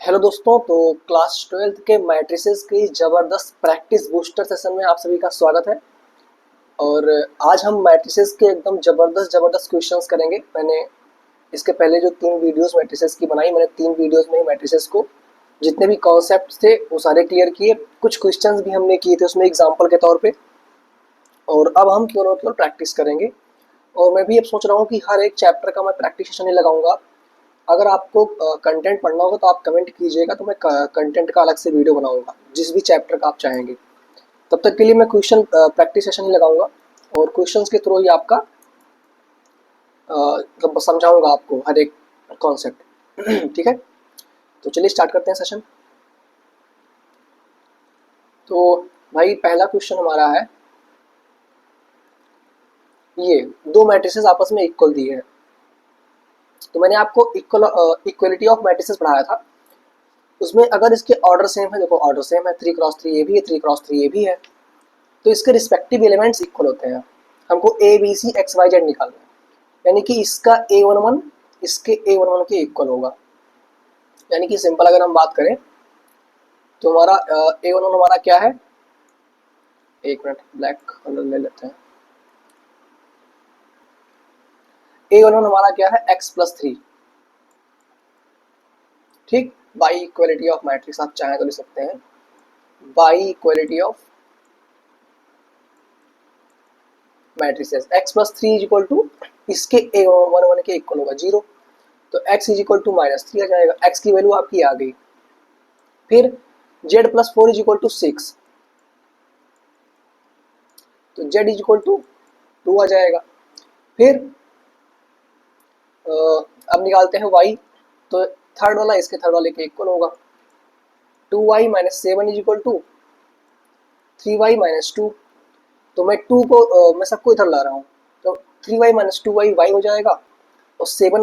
Hello दोस्तों, तो class 12th के मैट्रिसेस की ज़बरदस्त प्रैक्टिस बूस्टर सेशन में आप सभी का स्वागत है। और आज हम मैट्रिसेस के एकदम ज़बरदस्त ज़बरदस्त क्वेश्चंस करेंगे। मैंने इसके पहले जो 3 वीडियोस मैट्रिसेस की बनाई, मैंने 3 वीडियोस में ही मैट्रिसेस को जितने भी कॉन्सेप्ट्स थे वो सारे क्लियर किए। कुछ क्वेश्चंस भी हमने किए थे उसमें एग्जाम्पल के तौर पर। और अब हम केवल और केवल प्रैक्टिस करेंगे। और मैं भी अब सोच रहा हूँ कि हर एक चैप्टर का मैं प्रैक्टिस सेशन ही लगाऊंगा। अगर आपको कंटेंट पढ़ना होगा तो आप कमेंट कीजिएगा, तो मैं कंटेंट का अलग से वीडियो बनाऊंगा जिस भी चैप्टर का आप चाहेंगे। तब तक के लिए मैं क्वेश्चन प्रैक्टिस सेशन ही लगाऊंगा और क्वेश्चंस के थ्रू ही आपका मतलब समझाऊंगा आपको हर एक कॉन्सेप्ट। ठीक है, तो चलिए स्टार्ट करते हैं सेशन। तो भाई पहला क्वेश्चन हमारा है, ये दो मैट्रिसेस आपस में इक्वल दिए हैं। तो मैंने आपको इक्वलिटी ऑफ मैट्रिसेस पढ़ाया था। उसमें अगर इसके ऑर्डर सेम है, देखो ऑर्डर सेम है, 3 क्रॉस 3 ये भी है, 3 क्रॉस 3 ये भी है, तो इसके रिस्पेक्टिव एलिमेंट्स इक्वल होते हैं। हमको A B C X Y Z निकालना है, यानी कि इसका A11 इसके A11 के इक्वल होगा। यानी कि सिंपल अगर हम बात करें तो हमारा A11 हमारा क्या है, एक मिनट ब्लैक कलर ले लेते हैं। A11 हमारा क्या है, x+3। ठीक, बाई इक्वलिटी ऑफ मैट्रिक्स आप चाहें तो लिख सकते हैं, by equality of matrices x+3 is equal to इसके A11 के इक्वल होगा 0। तो x इज इक्वल टू -3 आ जाएगा, x की वैल्यू आपकी आ गई। फिर z+4 इज इक्वल टू 6, तो z इज इक्वल टू 2 आ जाएगा। फिर अब निकालते हैं y, तो थर्ड वाला इसके थर्ड वाले के इक्वल होगा। 2y-7 is equal to 3y-2। तो मैं 2 को मैं सबको इधर ला रहा हूँ, तो 3y-2y y हो जाएगा, और 7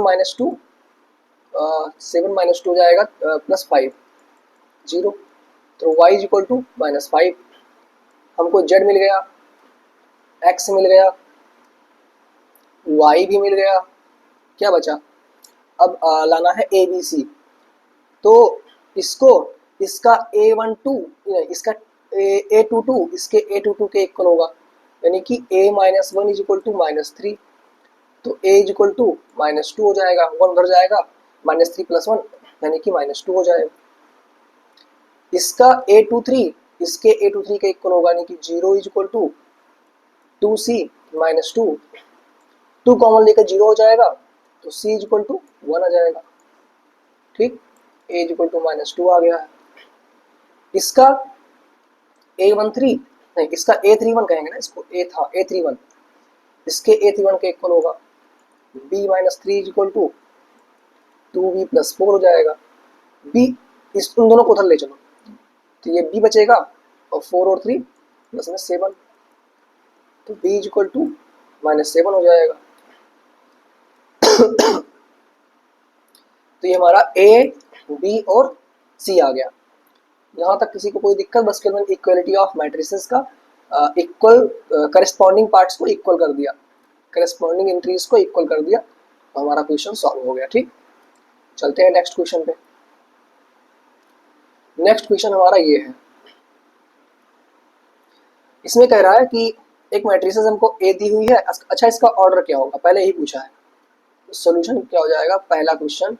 हो जाएगा +5 0। तो y इज इक्वल टू -5। हमको z मिल गया, x मिल गया, y भी मिल गया, क्या बचा। अब लाना है ए बी सी। तो इसको इसका A12 इसका A22 इसके A22 के इक्वल होगा, यानी कि A-1 इज इक्वल टू -3। तो A इज इक्वल टू -2 हो जाएगा, 1 उधर जाएगा, -3 + 1 यानी कि -2 हो जाएगा। इसका A23 इसके A23 के इक्वल होगा, यानी कि 0 is equal to 2C -2। 2 common लेकर 0 हो जाएगा, तो C इज इक्वल टू 1 आ जाएगा। ठीक, A इज इक्वल टू -2 आ गया है। इसका A13 नहीं, इसका A31 कहेंगे ना, इसको A था A31, इसके A31 के इक्वल होगा, B-3 is equal to 2B + 4 हो जाएगा। B इस उन दोनों को उधर ले चलो, तो ये B बचेगा, और 4 और 3 प्लस में 7, तो B इज इक्वल टू -7 हो जाएगा। तो ये हमारा A, B और C आ गया। यहाँ तक किसी को कोई दिक्कत? बस केवल इक्वलिटी ऑफ मैट्रिसेस का इक्वल करस्पॉन्डिंग पार्ट्स को इक्वल कर दिया, करस्पॉन्डिंग एंट्रीज को इक्वल कर दिया, तो हमारा क्वेश्चन सॉल्व हो गया। ठीक, चलते हैं नेक्स्ट क्वेश्चन पे। नेक्स्ट क्वेश्चन हमारा ये है, इसमें कह रहा है कि एक मैट्रिसेस हमको ए दी हुई है। अच्छा, इसका ऑर्डर क्या होगा, पहले ही पूछा है। तो सोल्यूशन क्या हो जाएगा, पहला क्वेश्चन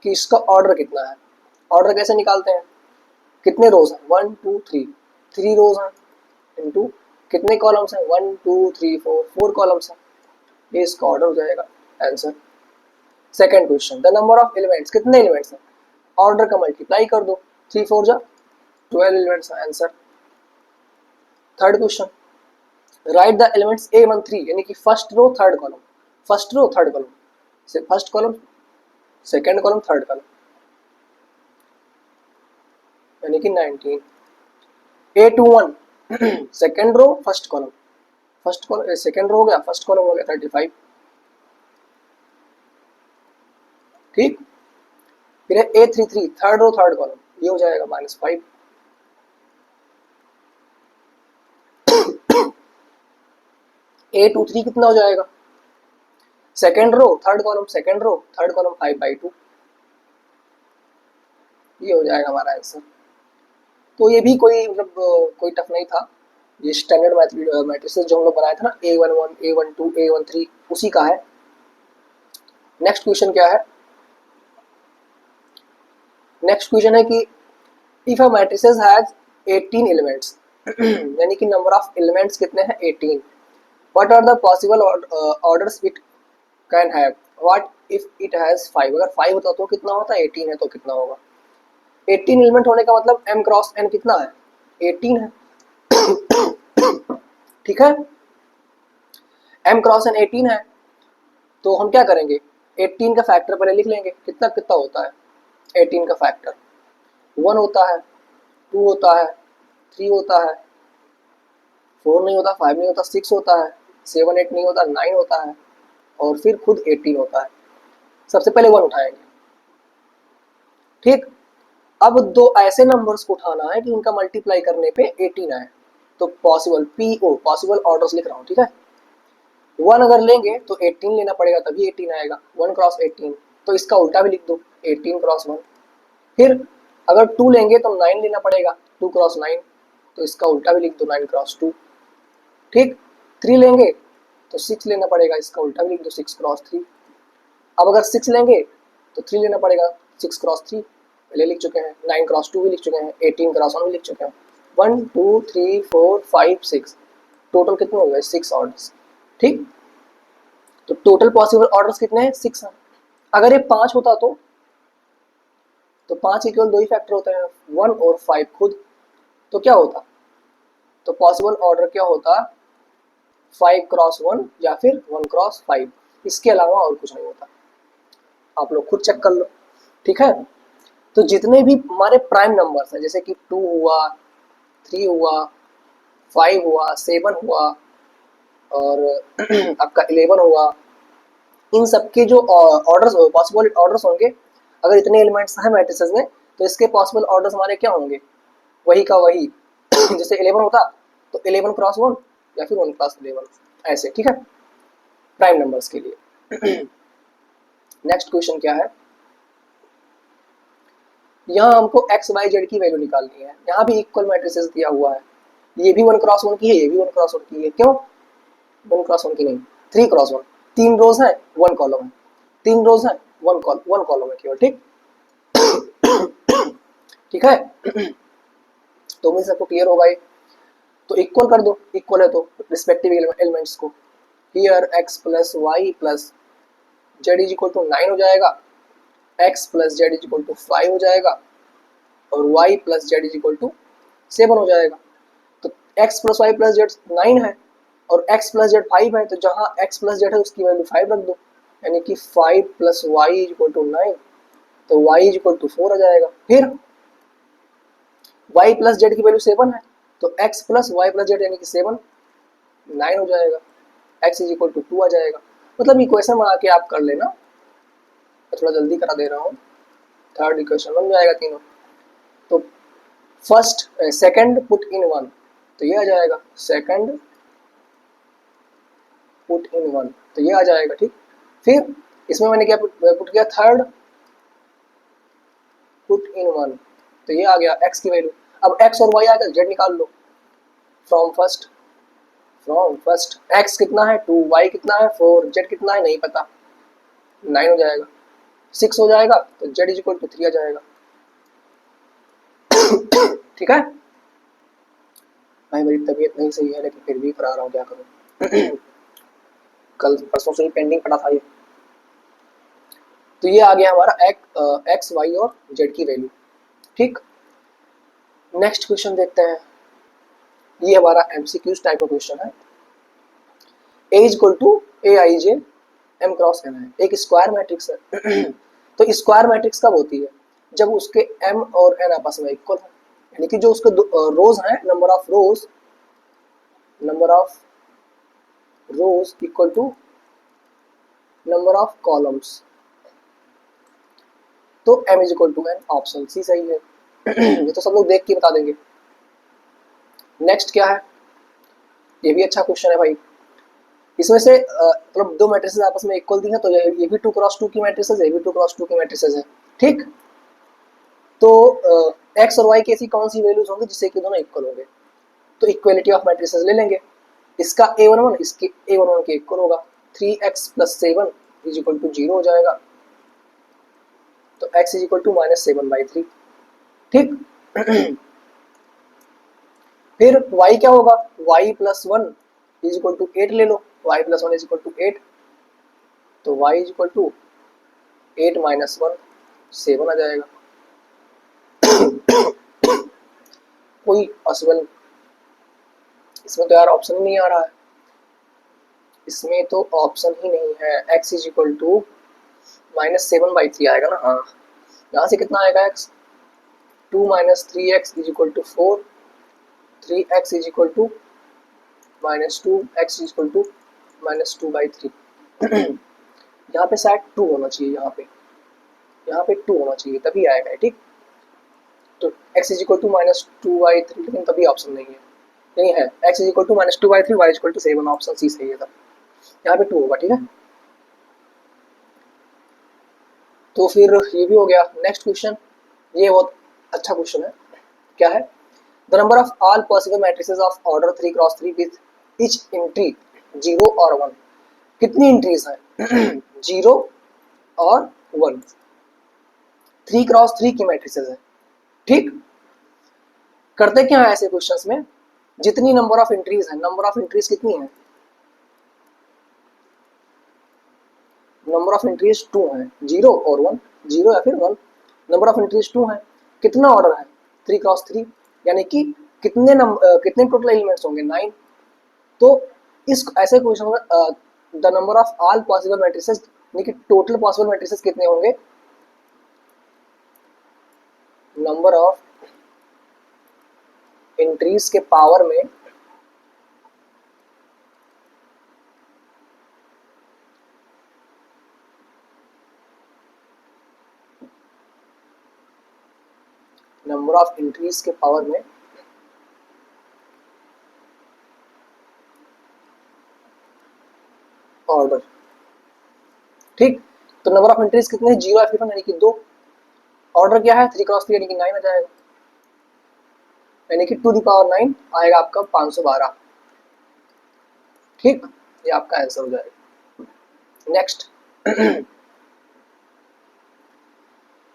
कि इसका ऑर्डर कितना है। ऑर्डर कैसे निकालते हैं, कितने रोज हैं, 1 2 3, 3 रोज हैं, इनटू कितने कॉलम्स हैं, 1 2 3 4, 4 कॉलम्स हैं, ये इसका ऑर्डर हो जाएगा answer. Second question, the number of elements, कितने एलिमेंट्स हैं, ऑर्डर का मल्टीप्लाई कर दो, 3 4 जा 12 एलिमेंट्स हैं answer. Third question, right the elements A13, यानी कि first row third column, first row third column, first column second column third column, यानी कि 19। A21 second row first column, first column second row हो गया, first column हो गया 35। ठीक, फिर है A33 third row third column, ये हो जाएगा -5। A23 कितना हो जाएगा, second row third column, second row third column 5/2। ये हो जाएगा हमारा आंसर। तो ये भी कोई मतलब कोई टफ नहीं था, ये स्टैंडर्ड मैट्रिसेस जो हम लोग बनाए थे ना, A11, A12, A13, उसी का है। नेक्स्ट क्वेश्चन क्या है, नेक्स्ट क्वेश्चन है कि if a matrices has 18 elements यानी कि नंबर ऑफ एलिमेंट्स कितने हैं 18, what are the possible orders it can have, what if it has 5, अगर 5 होता तो कितना होता, 18 है तो कितना होगा। 18 एलिमेंट होने का मतलब m क्रॉस n कितना है 18 है, ठीक है, m क्रॉस n 18 है। तो हम क्या करेंगे, 18 का फैक्टर पहले लिख लेंगे, कितना कितना होता है 18 का फैक्टर, 1 होता है, 2 होता है, 3 होता है, 4 नहीं होता, 5 नहीं होता, 6 होता है, 7 8 नहीं होता, 9 होता है, और फिर खुद 18 होता है। सबसे पहले 1 उठाएंगे, ठीक। अब दो ऐसे नंबर्स को उठाना है कि उनका मल्टीप्लाई करने पे 18 आए। तो पॉसिबल PO पॉसिबल ऑर्डर्स लिख रहा हूँ, ठीक है। 1 अगर लेंगे तो 18 लेना पड़ेगा तभी 18 आएगा, 1 क्रॉस 18, तो इसका उल्टा भी लिख दो 18 क्रॉस 1। फिर अगर 2 लेंगे तो 9 लेना पड़ेगा, 2 क्रॉस 9, तो इसका उल्टा भी लिख दो 9 क्रॉस 2, ठीक। 3 लेंगे तो 6 लेना पड़ेगा, इसका उल्टा भी लिख दो 6 क्रॉस 3। अब अगर 6 लेंगे तो 3 लेना पड़ेगा, 6 क्रॉस 3 पहले लिख चुके हैं, 9 क्रॉस 2 भी लिख चुके हैं, 18 क्रॉस 1 भी लिख चुके हैं। 1 2 3 4 5 6, टोटल कितने हो गए 6 ऑर्डर्स, ठीक। तो टोटल पॉसिबल ऑर्डर्स कितने हैं 6 हैं। अगर ये 5 होता तो 5 केवल दो ही फैक्टर होते हैं, 1 और 5 खुद, तो क्या होता, तो पॉसिबल ऑर्डर क्या होता 5 क्रॉस 1 या फिर 1 क्रॉस 5, इसके अलावा और कुछ नहीं होता। आप लोग खुद चेक कर लो, ठीक है। तो जितने भी हमारे प्राइम नंबर्स हैं, जैसे कि 2 हुआ, 3 हुआ, 5 हुआ, 7 हुआ, और आपका 11 हुआ, इन सबके जो ऑर्डर्स पॉसिबल ऑर्डर्स होंगे, अगर इतने एलिमेंट्स हैं मैट्रिसेस में तो इसके पॉसिबल ऑर्डर्स हमारे क्या होंगे, वही का वही जैसे 11 होता तो 11 क्रॉस 1 या फिर 1 क्रॉस 11, ऐसे, ठीक है, प्राइम नंबर्स के लिए। नेक्स्ट क्वेश्चन क्या है, यहाँ हमको एक्स वाई जेड की वैल्यू निकालनी है, यहाँ भी इक्वल मैट्रिसेस दिया हुआ है, ये भी 1 क्रॉस 1 की है, ये भी 1 क्रॉस 1 की है, क्यों 1 क्रॉस 1 की नहीं, 3 क्रॉस 1, 3 रोज है 1 कॉलम है, 3 रोज है 1 कॉलम है केवल, ठीक, ठीक है। तो मुझे सबको क्लियर होगा ये, तो इक्वल कर दो, इक्वल है तो रिस्पेक्टिव एलिमेंट्स को, here x plus y plus z is equal to 9 हो जाएगा, x plus z is equal to 5 हो जाएगा, और y plus z is equal to 7 हो जाएगा। तो x plus y plus z 9 है और x प्लस जेड 5 है, तो जहाँ x प्लस जेड है उसकी वैल्यू 5 रख दो, यानी कि 5 plus y is equal to 9, तो y इज इक्वल टू 4 आ जाएगा। फिर y प्लस जेड की वैल्यू 7 है, तो x plus y plus z यानी कि 7 9 हो जाएगा, x इज इक्वल टू 2 आ जाएगा। मतलब इक्वेशन बना के आप कर लेना, मैं थोड़ा जल्दी करा दे रहा हूँ, थर्ड इक्वेशन बन जाएगा तीनों। तो फर्स्ट सेकंड पुट इन 1, तो ये आ जाएगा सेकंड पुट इन 1, तो ये आ जाएगा, ठीक। फिर इसमें मैंने क्या पुट किया, थर्ड पुट इन 1, तो ये आ गया x की वैल्यू। अब x और y आ गया, z निकाल लो, फ्रॉम फर्स्ट x कितना है 2, y कितना है 4, z कितना है नहीं पता, 9 हो जाएगा, 6 हो जाएगा, तो z इज इक्वल टू 3 आ जाएगा, ठीक है। भाई मेरी तबीयत नहीं सही है लेकिन फिर भी करा रहा हूँ, क्या करूँ। कल परसों से ही पेंडिंग पड़ा था ये। तो ये आ गया हमारा एक्स वाई और जेड की वैल्यू, ठीक। नेक्स्ट क्वेश्चन देखते हैं, ये हमारा एमसीक्यूज टाइप का क्वेश्चन है। A is equal to A I J M cross N है, एक स्क्वायर मैट्रिक्स है। तो स्क्वायर मैट्रिक्स कब होती है, जब उसके एम और एन आपस में इक्वल है, यानी कि जो उसके रोज हैं, number of rows equal to number of columns, तो m is equal to n, option C सही है। ये तो सब लोग देख के बता देंगे। नेक्स्ट क्या है, ये भी अच्छा क्वेश्चन है भाई। इसमें से मतलब दो मैट्रिसेस आपस में इक्वल दी हैं, तो ये भी 2 क्रॉस 2 की मैट्रिसेस है, ये भी 2 क्रॉस 2 की मैट्रिसेस है, ठीक। तो एक्स और वाई की ऐसी कौन सी वैल्यूज होंगी जिससे कि दोनों इक्वल होंगे, तो इक्वलिटी ऑफ मैट्रिसेस ले लेंगे। इसका a11 इसके a11 के इक्वल होगा, 3x + 7 = 0 हो जाएगा, तो x = -7/3। ठीक फिर y क्या होगा, y + 1 = 8 ले लो, y + 1 = 8, तो y = 8 - 1 7 आ जाएगा। कोई पॉसिबल, इसमें तो यार ऑप्शन नहीं आ रहा है, इसमें तो ऑप्शन ही नहीं है। x = -7/3 आएगा ना, हाँ। यहाँ से कितना आएगा x, 2 - 3x = 4, 3x = -2x = -2/3। यहाँ पे शायद 2 होना चाहिए, यहाँ पे 2 होना चाहिए तभी आएगा, ठीक। तो x = -2/3, लेकिन तभी ऑप्शन नहीं है, नहीं है। x = -2/3, y = 7, ऑप्शन सी सही है, तब यहाँ पे 2 होगा, ठीक है। तो फिर ये भी हो गया। नेक्स्ट क्वेश्चन, ये बहुत अच्छा क्वेश्चन है। क्या है, the number of all possible matrices of order 3x3 with each entry 0 और 1। कितनी एंट्रीज हैं 0 और 1, 3x3 की मैट्रिसेस है, ठीक। करते क्या है ऐसे क्वेश्चंस में, जितनी नंबर ऑफ एंट्रीज है, नंबर ऑफ एंट्रीज कितनी है, नंबर ऑफ एंट्रीज 2 है, 0 और 1, 0 या फिर 1, नंबर ऑफ एंट्रीज 2 है। कितना ऑर्डर है 3x3, यानी कि कितने टोटल एलिमेंट्स होंगे 9। तो इस ऐसे क्वेश्चन में the number of all possible matrices, यानी कि टोटल पॉसिबल मैट्रिसेस कितने होंगे, नंबर ऑफ एंट्रीज के पावर में नंबर ऑफ एंट्रीज के पावर में ऑर्डर, ठीक। तो नंबर ऑफ एंट्रीज कितने हैं, 0 या फिर 1, यानी कि 2। ऑर्डर क्या है 3x3, यानी कि 9 आ जाएगा, यानी कि 2⁹9 आएगा आपका 512, ठीक। ये आपका आंसर हो जाएगा। नेक्स्ट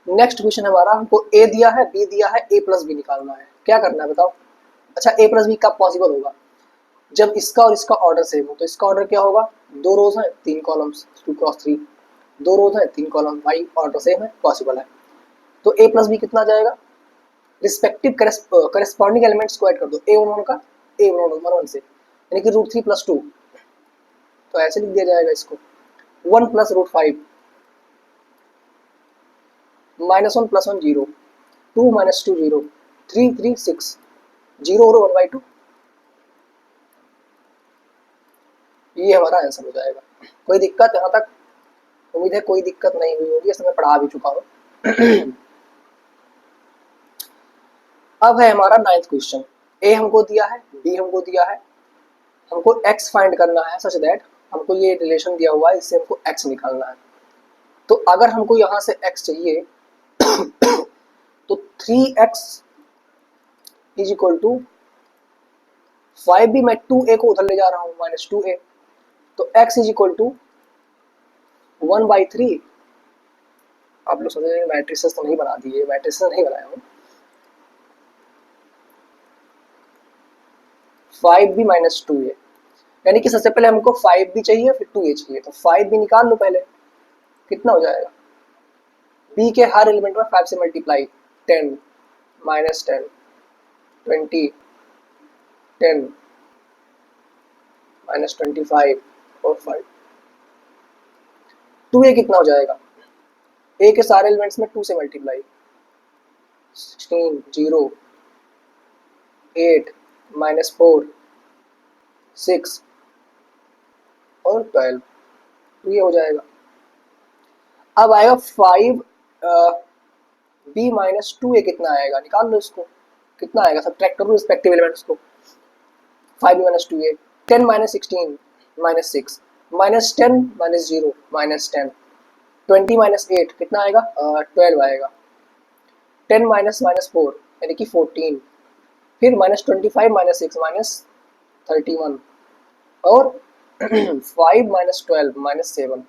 नेक्स्ट क्वेश्चन हमारा, हमको ए दिया है, बी दिया है, ए + बी निकालना है। क्या करना है बताओ। अच्छा, ए + बी कब पॉसिबल होगा, जब इसका और इसका ऑर्डर सेम हो। तो इसका ऑर्डर क्या होगा, 2 रोज हैं 3 कॉलम्स, 2x3, 2 रोज हैं 3 कॉलम, भाई ऑर्डर सेम है, पॉसिबल है। तो ए + बी कितना जाएगा, रिस्पेक्टिव करस्पॉन्डिंग एलिमेंट्स को ऐड कर दो, a11 का a11 से, यानी कि √3 + 2, तो ऐसे लिख दिया जाएगा इसको, 1 + √5, -1 + 1 0, 2 - 2 0, 3 3 6, 0 और 1/2। ये हमारा आंसर हो जाएगा। कोई दिक्कत यहाँ तक, उम्मीद है कोई दिक्कत नहीं हुई होगी, इसमें पढ़ा भी चुका हूँ। अब है हमारा 9th क्वेश्चन। ए हमको दिया है, बी हमको दिया है, हमको x फाइंड करना है, सच दैट हमको ये रिलेशन दिया हुआ है, इससे हमको x निकालना है। तो अगर हमको यहाँ से x चाहिए तो 3x = 5 भी मैं 2a को उधर ले जा रहा हूँ, -2a, तो x = 1/3। आप लोग समझ रहे हैं, मैट्रिसेस तो नहीं बना दिए, मैट्रिसेस नहीं बनाया हूँ। 5 भी -2a, यानी कि सबसे पहले हमको 5 भी चाहिए, फिर 2a चाहिए, तो 5 भी निकाल लो पहले, कितना हो जाएगा, b के हर एलिमेंट में 5 से मल्टीप्लाई, 10 -10 20 10 -25 और 5, 2a कितना हो जाएगा, a के सारे एलिमेंट्स में 2 से मल्टीप्लाई, 16 0 8 -4 6 और 12, तो ये हो जाएगा। अब आएगा 5 b -2a, कितना आएगा निकाल लो इसको, कितना आएगा, सब्ट्रैक्ट करो रिस्पेक्टिव एलिमेंट्स को, 5b -2a, 10 -16 -6 -10 -0 -10, 20 -8 कितना आएगा 12 आएगा, 10 माइनस माइनस 4 यानी कि 14, फिर -25 माइनस 6 -31, और 5 माइनस 12 -7।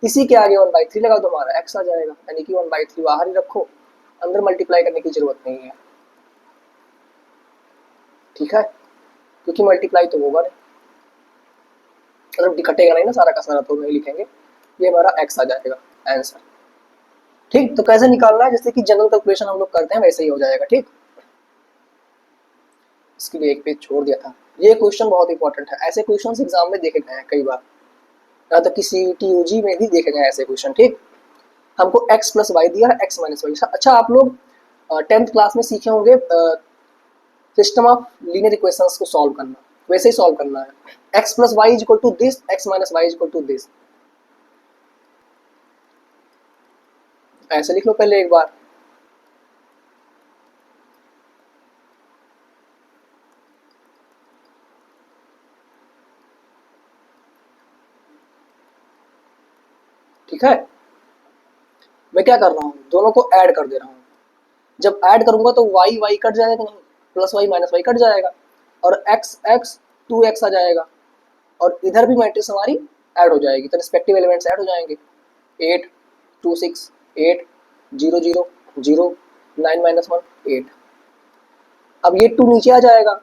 इसी के आगे 1/3 लगा दो, हमारा x आ जाएगा, यानी कि 1/3 बाहर ही रखो, अंदर मल्टीप्लाई करने की जरूरत नहीं है। ठीक है, क्योंकि मल्टीप्लाई तो होगा नहीं, मतलब कटेगा नहीं ना सारा का सारा, तो नहीं लिखेंगे, ये हमारा x आ जाएगा आंसर। ठीक, तो कैसे निकालना है, जैसे कि जनरल कैलकुलेशन हम लोग करते हैं वैसे ही हो जाएगा। ठीक, इसके लिए एक पेज छोड़ दिया था। ये क्वेश्चन बहुत इंपॉर्टेंट है, ऐसे क्वेश्चन एग्जाम में देखे गए हैं कई बार, यहाँ तक कि सीईटी यूजी में भी देखे गए ऐसे क्वेश्चन। ठीक, हमको x प्लस वाई दिया है, x माइनस वाई। अच्छा, आप लोग 10th क्लास में सीखे होंगे सिस्टम ऑफ लीनियर इक्वेशंस को सॉल्व करना, वैसे ही सॉल्व करना है। x plus y is equal to this, x minus y is equal to this, ऐसे लिख लो पहले एक बार। ठीक है, मैं क्या कर रहा हूँ, दोनों को ऐड कर दे रहा हूँ। जब ऐड करूंगा तो वाई वाई कट जाएगा कि नहीं, plus y minus y cut जाएगा, और एक्स एक्स 2x आ जाएगा, और इधर भी मैट्रिक्स हमारी ऐड हो जाएगी, तो रिस्पेक्टिव एलिमेंट्स ऐड हो जाएंगे। 8 2 6 8 0 0 0 9 माइनस 1 8। अब ये 2 नीचे आ जाएगा,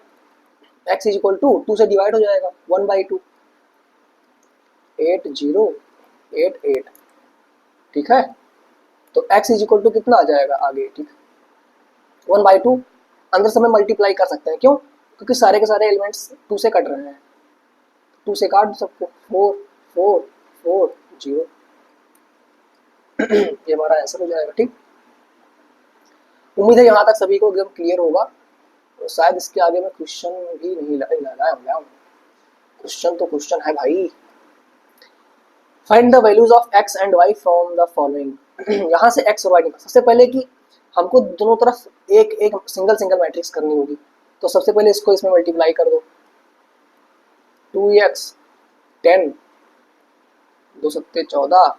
x इज इक्वल टू 2 से डिवाइड हो जाएगा 1/2, 8 0 8 8। ठीक है, तो x इज इक्वल टू कितना आ जाएगा आगे, ठीक, 1/2। अंदर से में मल्टीप्लाई कर सकते हैं, क्यों, क्योंकि सारे के सारे एलिमेंट्स 2 से कट रहे हैं, 2 से काट सबको, 4 4 4 0। ये हमारा आंसर हो जाएगा। ठीक, उम्मीद है यहाँ तक सभी को एकदम क्लियर होगा, तो शायद इसके आगे मैं क्वेश्चन भी नहीं लाया। क्वेश्चन तो क्वेश्चन है भाई। Find the values of x and y from the following. यहाँ से x और y निकाल। सबसे पहले कि हमको दोनों तरफ एक एक सिंगल सिंगल मैट्रिक्स करनी होगी, तो सबसे पहले इसको इसमें मल्टीप्लाई कर दो, 2x 10 2 सत्ते 14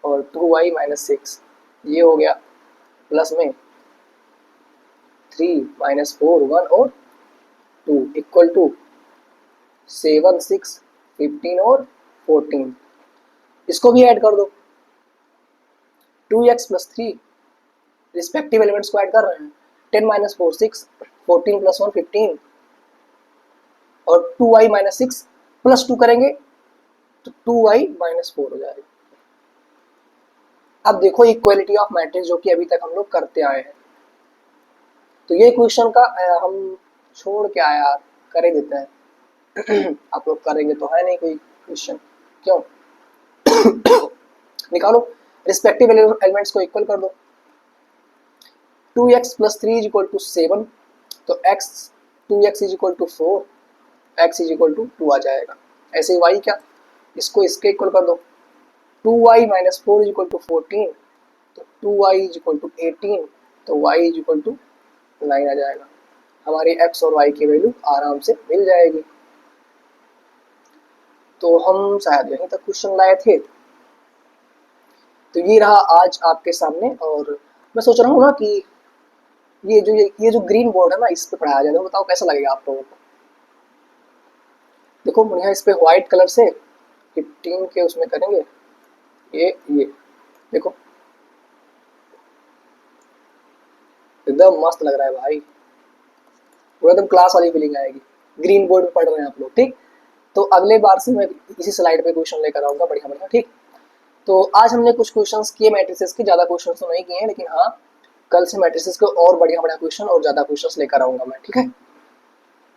और 2y माइनस 6, ये हो गया, प्लस में 3 माइनस 4 1 और 2 इक्वल टू 7 6 15 और 14। इसको भी ऐड कर दो, 2x प्लस 3, रिस्पेक्टिव एलिमेंट्स को ऐड कर रहे हैं, 10 माइनस 4 6, 14 प्लस 1 15, और 2y माइनस 6 प्लस 2 करेंगे तो 2y माइनस 4 हो जाएगा। अब देखो इक्वालिटी ऑफ मैट्रिक्स जो कि अभी तक हम लोग करते आए हैं, तो ये क्वेश्चन का हम छोड़ के आया यार, कर ही देते हैं। आप लोग करेंगे तो है नहीं कोई क्वेश्चन, क्यों। निकालो, रिस्पेक्टिव एलिमेंट्स को इक्वल कर दो, 2x plus 3 is equal to 7, तो x 2x is equal to 4, x is equal to 2 आ जाएगा। ऐसे ही y क्या, इसको इसके इक्वल कर दो, 2y minus 4 is equal to 14, तो 2y इज इक्वल टू 18, तो y इज इक्वल टू 9 आ जाएगा। हमारी x और y की वैल्यू आराम से मिल जाएगी। तो हम शायद यहीं तक क्वेश्चन लाए थे, तो ये रहा आज आपके सामने। और मैं सोच रहा हूँ ना कि ये जो ग्रीन बोर्ड है ना, इस पे पढ़ाया जाए, तो बताओ कैसा लगेगा आप लोगों को। देखो बढ़िया, इस पे व्हाइट कलर से 15 के उसमें करेंगे, ये देखो एकदम मस्त लग रहा है भाई, पूरा एकदम क्लास वाली फीलिंग आएगी। ग्रीन बोर्ड पे पढ़ रहे हैं आप लोग। ठीक, तो अगले बार से मैं इसी स्लाइड पे क्वेश्चन लेकर आऊँगा बढ़िया बढ़िया। ठीक, तो आज हमने कुछ क्वेश्चंस किए मैट्रिसेस के, ज़्यादा क्वेश्चंस तो नहीं किए हैं, लेकिन हाँ कल से मैट्रिसेस के और बढ़िया बढ़िया क्वेश्चन और ज़्यादा क्वेश्चंस लेकर आऊँगा मैं। ठीक है,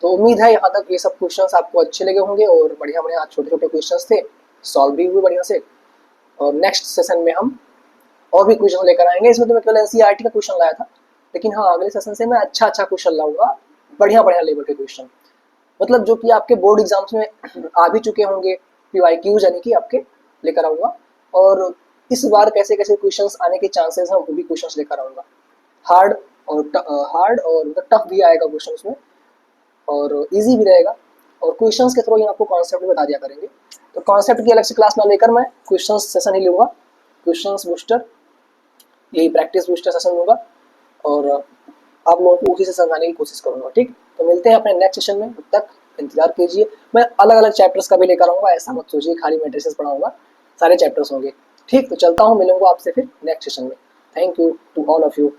तो उम्मीद है यहाँ तक ये सब क्वेश्चंस आपको अच्छे लगे होंगे, और बढ़िया बढ़िया छोटे छोटे क्वेश्चंस थे, सॉल्व भी हुए बढ़िया से। और नेक्स्ट सेशन में हम और भी क्वेश्चन लेकर आएंगे। इसमें तो मैं केवल एनसीईआरटी का क्वेश्चन लाया था, लेकिन हाँ अगले सेशन से मैं अच्छा क्वेश्चन लाऊंगा, बढ़िया बढ़िया लेवल के क्वेश्चन, मतलब जो कि आपके बोर्ड एग्जाम्स में आ भी चुके होंगे, PYQs यानी कि आपके लेकर आऊँगा। और इस बार कैसे कैसे क्वेश्चंस आने के चांसेस हैं, वो भी क्वेश्चंस लेकर आऊँगा। हार्ड और टफ भी आएगा क्वेश्चन उसमें, और इजी भी रहेगा, और क्वेश्चंस के थ्रू ही आपको कॉन्सेप्ट बता दिया करेंगे। तो कॉन्सेप्ट की अलग से क्लास ना लेकर मैं क्वेश्चंस सेशन ही लूँगा, क्वेश्चंस बूस्टर, यही प्रैक्टिस बूस्टर सेशन दूंगा और आप लोगों को उसी से समझाने की कोशिश करूंगा। ठीक, तो मिलते हैं अपने नेक्स्ट सेशन में, तब तक इंतजार कीजिए। मैं अलग अलग चैप्टर्स का भी लेकर आऊँगा, ऐसा मत सोचिए खाली मैट्रिसेस पढ़ाऊंगा, सारे चैप्टर्स होंगे। ठीक, तो चलता हूँ, मिलूंगा आपसे फिर नेक्स्ट सेशन में। Thank you to all of you.